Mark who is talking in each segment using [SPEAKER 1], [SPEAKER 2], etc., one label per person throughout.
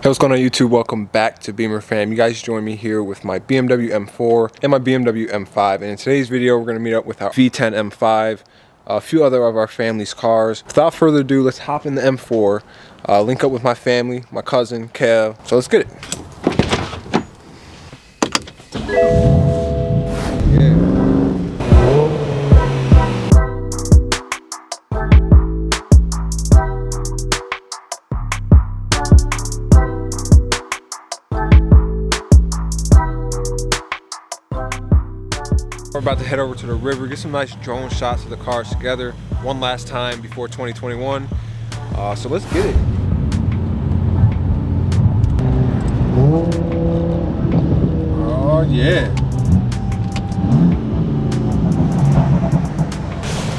[SPEAKER 1] Hey, what's going on YouTube? Welcome back to Beemer Fam. You guys join me here with my BMW M4 and my BMW M5. And in today's video, we're going to meet up with our V10 M5, a few other of our family's cars. Without further ado, let's hop in the M4, link up with my family, my cousin, Kev. So let's get it. We're about to head over to the river, get some nice drone shots of the cars together one last time before 2021. So let's get it. Oh yeah.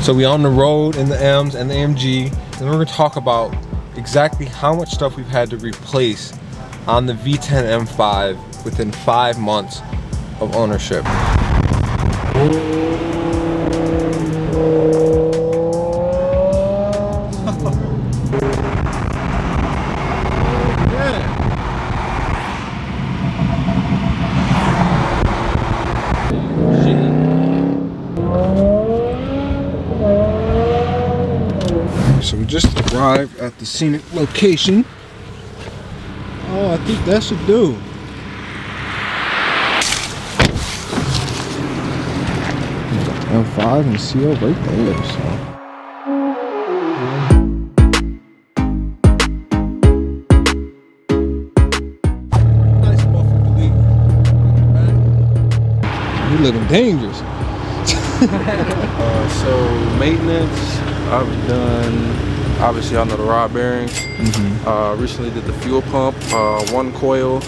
[SPEAKER 1] So we on the road in the M's and the AMG, and we're gonna talk about exactly how much stuff we've had to replace on the V10 M5 within 5 months of ownership. So we just arrived at the scenic location. Oh, I think that should do. M5 and CO right there, so. Nice muffler delete. You looking dangerous.
[SPEAKER 2] So maintenance, I've done, obviously I know the rod bearings. Recently did the fuel pump, one coil.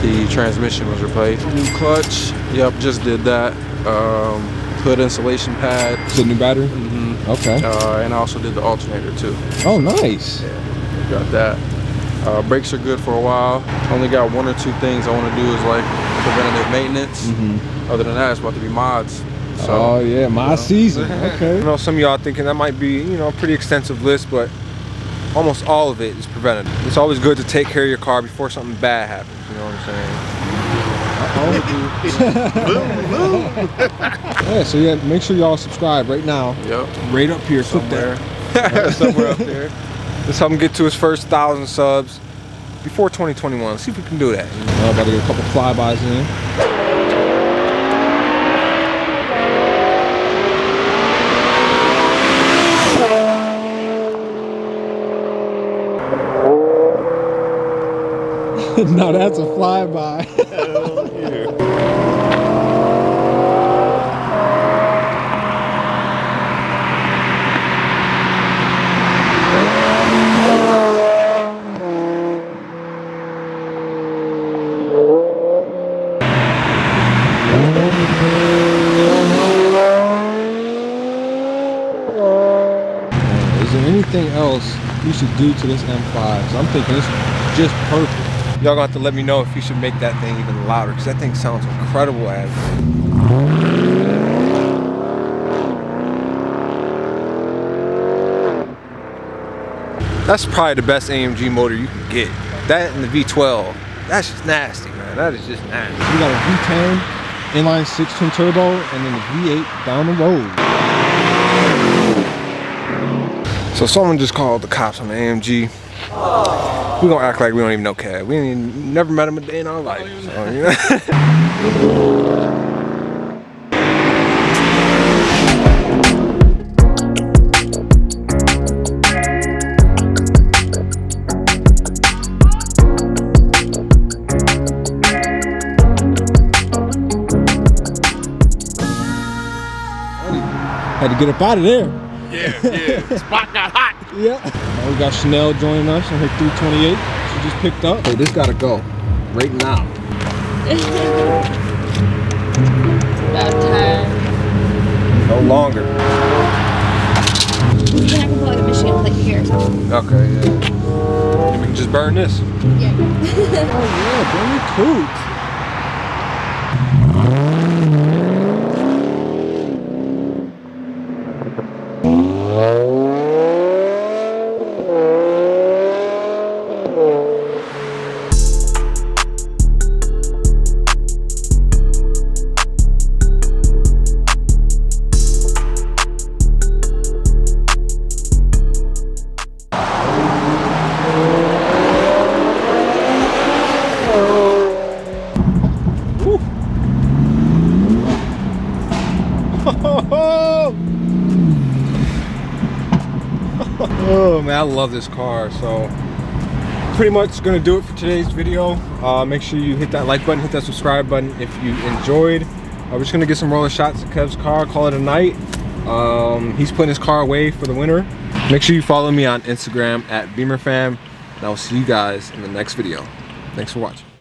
[SPEAKER 2] The transmission was replaced. New clutch, yep, just did that. Hood insulation pad.
[SPEAKER 1] Is it new battery? Okay.
[SPEAKER 2] And I also did the alternator too.
[SPEAKER 1] Oh, nice.
[SPEAKER 2] Yeah, got that. Brakes are good for a while. Only got 1 or 2 things I want to do is like preventative maintenance. Other than that, it's about to be mods. So,
[SPEAKER 1] oh yeah, mod season. Okay. I know some of y'all thinking that might be, you know, a pretty extensive list, but almost all of it is preventative. It's always good to take care of your car before something bad happens. You know what I'm saying? Yeah, so yeah, make sure y'all subscribe right now.
[SPEAKER 2] Yep.
[SPEAKER 1] Right up here somewhere. Somewhere up there. Let's help him get to his first 1,000 subs before 2021. Let's see if we can do that. About to get a couple flybys in. Now that's a flyby.
[SPEAKER 2] Hell yeah.
[SPEAKER 1] Is there anything else you should do to this M5? So I'm thinking it's just perfect. Y'all gonna have to let me know if you should make that thing even louder, because that thing sounds incredible as that's probably the best AMG motor you can get. That and the V12. That's just nasty, man. That is just nasty. We got a V10 inline 6 twin turbo and then the V8 down the road. So someone just called the cops on the AMG. We're gonna act like we don't even know Kev. We ain't never met him a day in our life. So, you know? Had to get up out of there.
[SPEAKER 2] Yeah. Spot got hot.
[SPEAKER 1] Yeah. Now we got Chanel joining us on her 328. She just picked up. Hey, this gotta go right now.
[SPEAKER 3] About time.
[SPEAKER 1] No longer.
[SPEAKER 3] You can have to plug the machine plate here or something.
[SPEAKER 1] Okay, yeah. And we can just burn this.
[SPEAKER 3] Yeah.
[SPEAKER 1] Oh yeah, burn your tooth. Oh man, I love this car. So pretty much gonna do it for today's video. Make sure you hit that like button, hit that subscribe button if you enjoyed. We're just gonna get some roller shots of Kev's car, call it a night. He's putting his car away for the winter. Make sure you follow me on Instagram at Beemer Fam, and I will see you guys in the next video. Thanks for watching.